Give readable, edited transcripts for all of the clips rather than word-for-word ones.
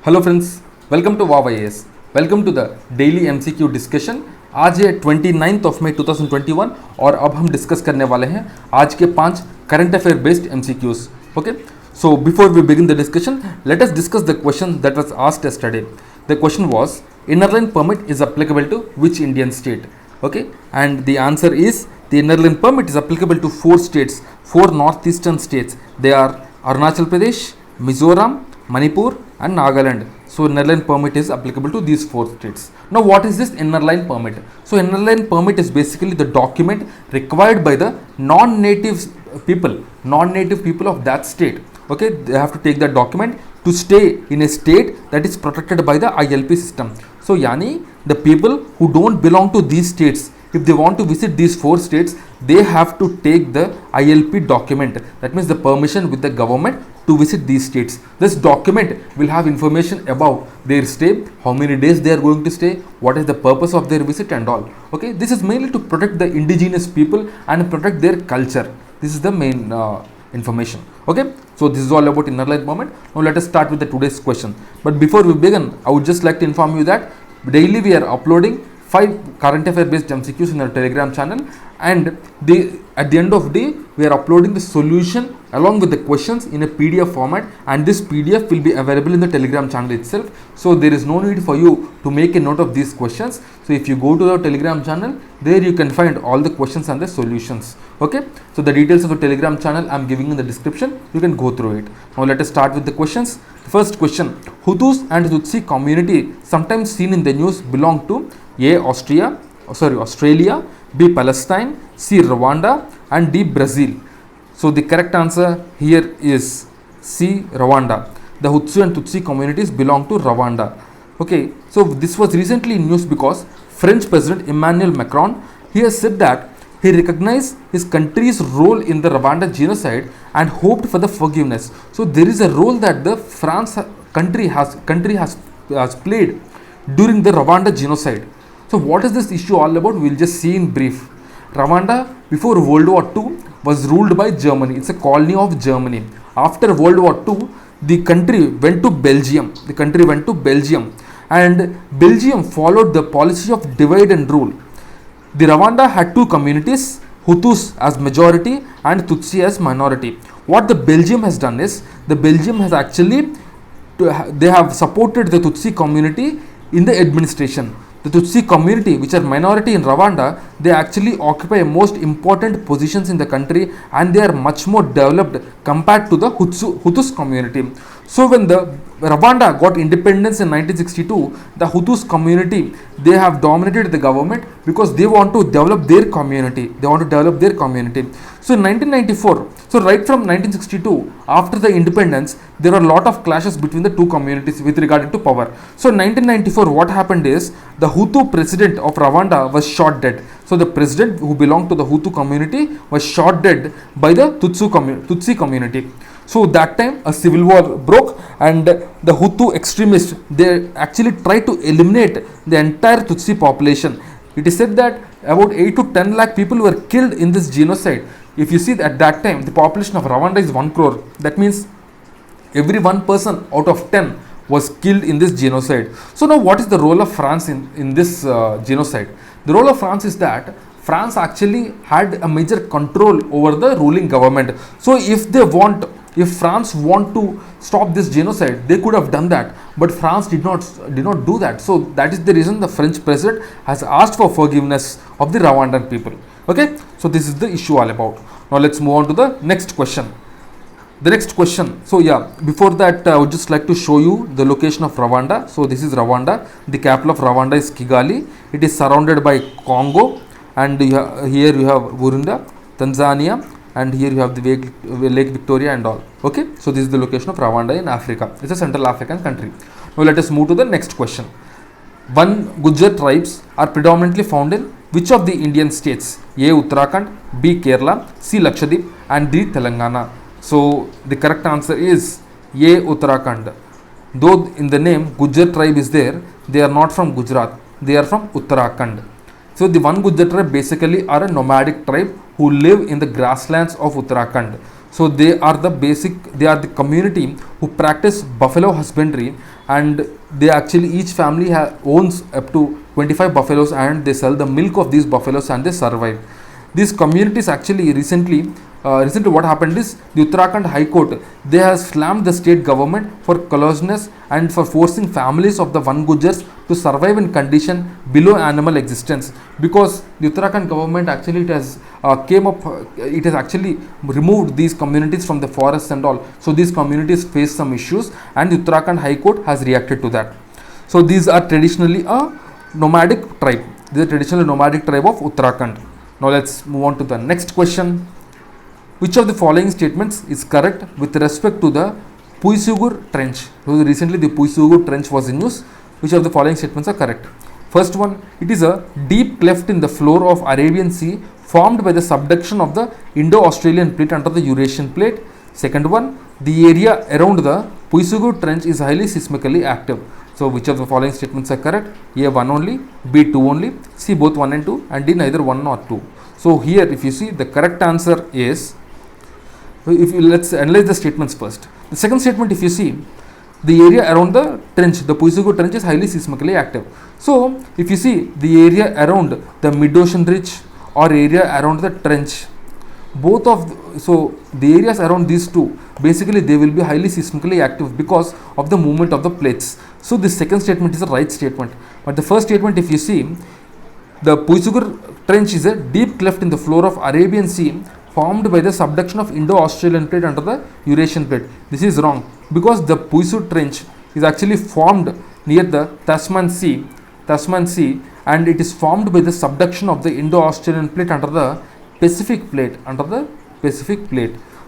Hello friends, welcome to wow IAS. Welcome to the daily MCQ discussion. आज है 29 मई 2021 और अब हम डिस्कस करने वाले हैं आज के 5 current affair based MCQs. Okay, so before we begin the discussion, let us discuss the question that was asked yesterday. The question was, inner line permit is applicable to which Indian state? Okay, and the answer is the inner line permit is applicable to 4 states, 4 northeastern states. They are Arunachal Pradesh, Mizoram, Manipur and Nagaland. So inner line permit is applicable to these 4 states. Now what is this inner line permit? So inner line permit is basically the document required by the non-native people of that state. Okay, they have to take that document to stay in a state that is protected by the ILP system. So yani the people who don't belong to these states, if they want to visit these 4 states, they have to take the ILP document. That means the permission with the government to visit these states. This document will have information about their stay, how many days they are going to stay, what is the purpose of their visit and all. Okay, this is mainly to protect the indigenous people and protect their culture. This is the main information. Okay, so this is all about inner line permit. Now let us start with the today's question. But before we begin, I would just like to inform you that daily we are uploading 5 current affair based MCQs in our Telegram channel, and at the end of the day we are uploading the solution along with the questions in a PDF format, and this PDF will be available in the Telegram channel itself. So there is no need for you to make a note of these questions. So if you go to the Telegram channel, there you can find all the questions and the solutions. Okay, so the details of the Telegram channel I am giving in the description. You can go through it. Now let us start with the questions. First question: Hutus and Tutsi community sometimes seen in the news belong to A. Australia, B. Palestine, C. Rwanda and D. Brazil. So the correct answer here is C. Rwanda. The Hutu and Tutsi communities belong to Rwanda. Okay, so this was recently in news because French President Emmanuel Macron, he has said that he recognized his country's role in the Rwanda genocide and hoped for the forgiveness. So there is a role that the France country has played during the Rwanda genocide. So what is this issue all about? We'll just see in brief. Rwanda before World War II was ruled by Germany. It's a colony of Germany. After World War II, the country went to Belgium. And Belgium followed the policy of divide and rule. The Rwanda had 2 communities, Hutus as majority and Tutsi as minority. What the Belgium has done is, the Belgium has actually, they have supported the Tutsi community in the administration. The Tutsi community, which are minority in Rwanda, they actually occupy most important positions in the country and they are much more developed compared to the Hutus community. So when the Rwanda got independence in 1962, the Hutus community, they have dominated the government because they want to develop their community. So in 1994, so right from 1962, after the independence, there were a lot of clashes between the 2 communities with regard to power. So in 1994, what happened is, the Hutu president of Rwanda was shot dead. So the president who belonged to the Hutu community was shot dead by the Tutsi community. So that time a civil war broke and the Hutu extremists, they actually tried to eliminate the entire Tutsi population. It is said that about 8 to 10 lakh people were killed in this genocide. If you see at that time the population of Rwanda is 1 crore, that means every 1 person out of 10 was killed in this genocide. So now what is the role of France in this genocide? The role of France is that France actually had a major control over the ruling government. So if France want to stop this genocide, they could have done that, but France did not do that. So that is the reason the French president has asked for forgiveness of the Rwandan people. Okay, so this is the issue all about. Now let's move on to the next question. So yeah, before that I would just like to show you the location of Rwanda. So this is Rwanda. The capital of Rwanda is Kigali. It is surrounded by Congo, and here you have Burundi, Tanzania, and here you have the Lake Victoria and all. Okay, so this is the location of Rwanda in Africa. It's a Central African country. Now let us move to the next question. 1 Gujjar tribes are predominantly found in which of the Indian states? A. Uttarakhand, B. Kerala, C. Lakshadweep and D. Telangana. So the correct answer is A. Uttarakhand. Though in the name Gujjar tribe is there, they are not from Gujarat, they are from Uttarakhand. So the 1 Gujjar tribe basically are a nomadic tribe who live in the grasslands of Uttarakhand. So they are the they are the community who practice buffalo husbandry, and they actually each family owns up to 25 buffaloes, and they sell the milk of these buffaloes and they survive. These communities actually recently what happened is the Uttarakhand High Court, they have slammed the state government for collusioness and for forcing families of the Van Gujars to survive in condition below animal existence, because the Uttarakhand government actually it has actually removed these communities from the forests and all. So these communities face some issues, and the Uttarakhand High Court has reacted to that. So these are traditionally a nomadic tribe. This is a traditional nomadic tribe of Uttarakhand. Now let's move on to the next question. Which of the following statements is correct with respect to the Puisugur Trench? So recently the Puisugur Trench was in news. Which of the following statements are correct? First one, it is a deep cleft in the floor of Arabian Sea formed by the subduction of the Indo-Australian plate under the Eurasian plate. Second one, the area around the Puisugur Trench is highly seismically active. So which of the following statements are correct? A 1 only, B 2 only, C both 1 and 2, and D neither 1 nor 2. So here if you see, the correct answer is, let's analyze the statements first. The second statement, if you see, the area around the trench, the Puisugur Trench, is highly seismically active. So if you see the area around the mid-ocean ridge or area around the trench, so the areas around these two, basically they will be highly seismically active because of the movement of the plates. So this second statement is the right statement. But the first statement, if you see, the Puisugur Trench is a deep cleft in the floor of Arabian Sea formed by the subduction of Indo-Australian plate under the Eurasian plate. This is wrong, because the Puisugur Trench is actually formed near the Tasman Sea, and it is formed by the subduction of the Indo-Australian plate under the Pacific plate,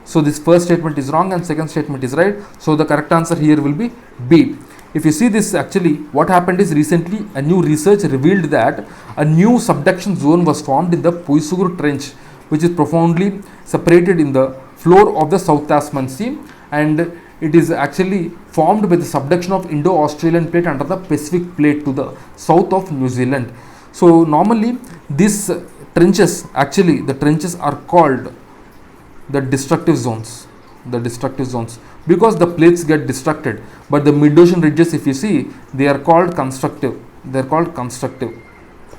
So this first statement is wrong and second statement is right. So the correct answer here will be B. If you see this, actually what happened is recently a new research revealed that a new subduction zone was formed in the Puisugur Trench, which is profoundly separated in the floor of the South Tasman Sea, and it is actually formed by the subduction of Indo-Australian plate under the Pacific plate to the south of New Zealand. So normally these trenches, actually the trenches are called the destructive zones, because the plates get destructed, but the mid-ocean ridges, if you see, they are called constructive.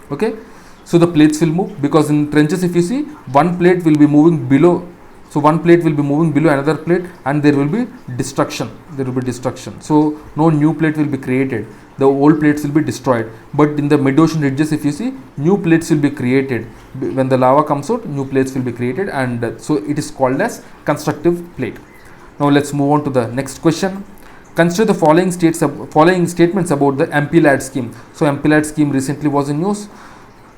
Okay, so the plates will move, because in trenches, if you see, one plate will be moving below, another plate, and there will be destruction. So no new plate will be created, the old plates will be destroyed. But in the mid-ocean ridges, if you see, new plates will be created. When the lava comes out, new plates will be created, and so it is called as constructive plate. Now let's move on to the next question. Consider the following statements about the MPLAD scheme. So MPLAD scheme recently was in news.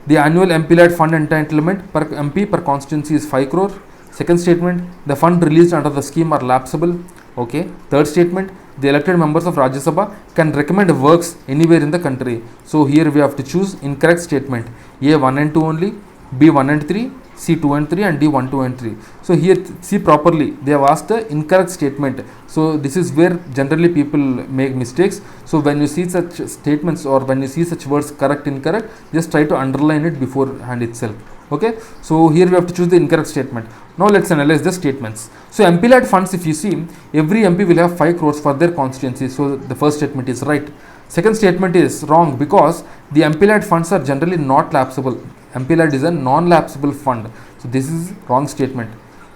The annual MPLAD fund entitlement per MP per constituency is 5 crore. Second statement, the fund released under the scheme are lapsable. Okay. Third statement, the elected members of Rajya Sabha can recommend works anywhere in the country. So here we have to choose incorrect statement. A 1 and 2 only, B 1 and 3, C 2 and 3, and D 1, 2 and 3. So here see properly, they have asked the incorrect statement. So this is where generally people make mistakes. So when you see such statements or when you see such words correct, incorrect, just try to underline it beforehand itself. Okay, so here we have to choose the incorrect statement. Now let's analyze the statements. So MPLAD funds, if you see, every MP will have 5 crores for their constituency. So the first statement is right. Second statement is wrong, because the MPLAD funds are generally not lapsable. MPLAD is a non-lapsable fund. So this is wrong statement.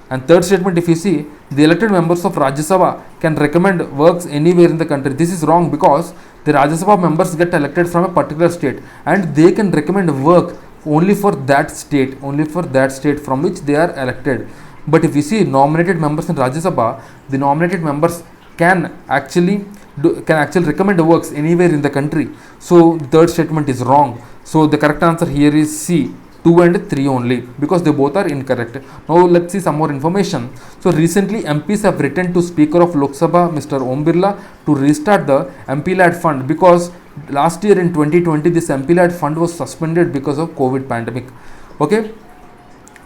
And third statement, if you see, the elected members of Rajya Sabha can recommend works anywhere in the country. This is wrong, because the Rajya Sabha members get elected from a particular state, and they can recommend work only for that state from which they are elected. But if you see nominated members in Rajya Sabha, the nominated members can actually recommend works anywhere in the country. So the third statement is wrong. So the correct answer here is C, 2 and 3 only, because they both are incorrect. Now let's see some more information. So recently MPs have written to Speaker of Lok Sabha, Mr. Om Birla, to restart the MPLAD fund, because last year in 2020 this MPLAD fund was suspended because of COVID pandemic. Okay.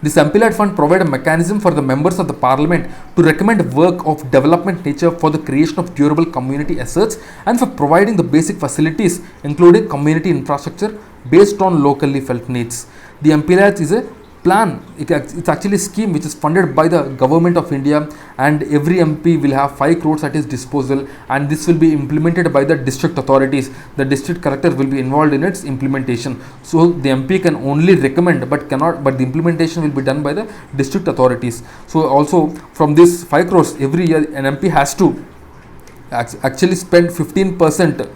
This MPLAD fund provides a mechanism for the members of the parliament to recommend work of development nature for the creation of durable community assets and for providing the basic facilities, including community infrastructure based on locally felt needs. The MPLAD is a plan. It's actually a scheme which is funded by the government of India, and every MP will have 5 crores at his disposal, and this will be implemented by the district authorities. The district collector will be involved in its implementation. So the MP can only recommend but the implementation will be done by the district authorities. So also from this 5 crores every year, an MP has to actually spend 15%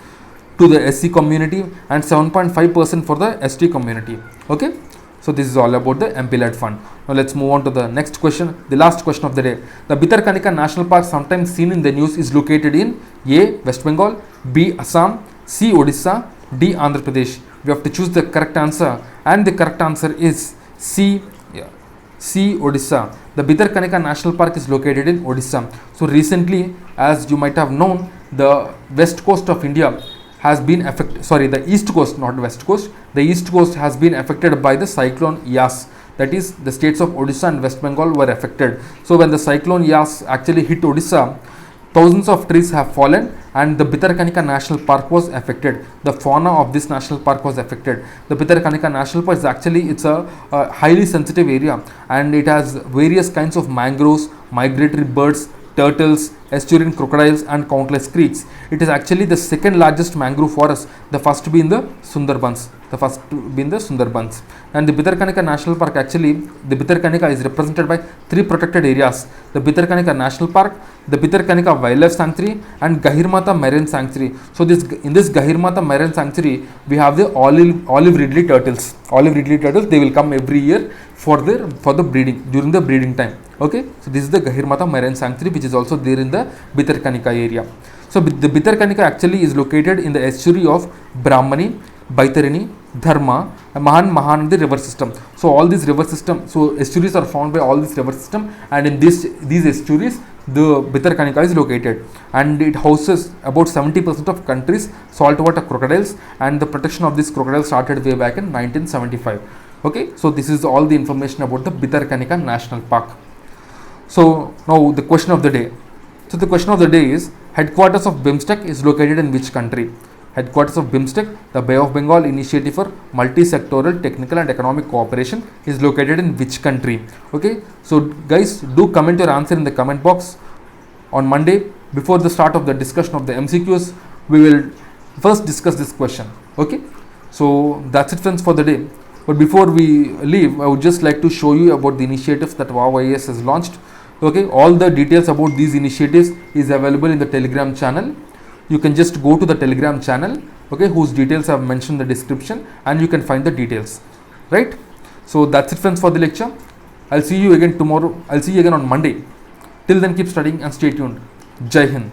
to the SC community and 7.5% for the ST community. Okay, so this is all about the MP led fund. Now let's move on to the next question, the last question of the day. The Bhitarkanika National Park, sometimes seen in the news, is located in A. West Bengal, B. Assam, C. Odisha, D. Andhra Pradesh. We have to choose the correct answer, and the correct answer is C. C. Odisha. The Bhitarkanika National Park is located in Odisha. So recently, as you might have known, the west coast of India has been affected, sorry, the east coast, not west coast, the east coast has been affected by the cyclone Yas. That is, the states of Odisha and West Bengal were affected. So when the cyclone Yas actually hit Odisha, thousands of trees have fallen and the Bhitarkanika National Park was affected. The fauna of this national park was affected. The Bhitarkanika National Park is actually, it's a highly sensitive area, and it has various kinds of mangroves, migratory birds, turtles, estuarine crocodiles, and countless creeks. It is actually the second largest mangrove forest, the first being the Sundarbans. And the Bhitarkanika National Park, actually, the Bhitarkanika is represented by 3 protected areas: the Bhitarkanika National Park, the Bhitarkanika Wildlife Sanctuary, and Gahirmata Marine Sanctuary. So in this Gahirmata Marine Sanctuary, we have the olive ridley turtles. Olive ridley turtles, they will come every year for the breeding, during the breeding time. Okay, so this is the Gahirmata Marine Sanctuary, which is also there in the Bhitarkanika area. So the Bhitarkanika actually is located in the estuary of Brahmani, Baitarini, Dharma, Mahanadi river system. So all these river system, so estuaries are found by all these river system, and in these estuaries the Bhitarkanika is located, and it houses about 70% of country's saltwater crocodiles, and the protection of these crocodiles started way back in 1975. Okay, so this is all the information about the Bhitarkanika National Park. So now the question of the day. So the question of the day is, headquarters of BIMSTEC is located in which country? Headquarters of BIMSTEC, the Bay of Bengal Initiative for Multi-Sectoral Technical and Economic Cooperation, is located in which country? Okay, so guys, do comment your answer in the comment box. On Monday, before the start of the discussion of the MCQs, we will first discuss this question. Okay, so that's it friends for the day. But before we leave, I would just like to show you about the initiatives that WOW IAS has launched. Okay, all the details about these initiatives is available in the Telegram channel. You can just go to the Telegram channel, okay, whose details I have mentioned in the description, and you can find the details, right? So that's it friends for the lecture. I'll see you again tomorrow. I'll see you again on Monday. Till then, keep studying and stay tuned. Jai Hind.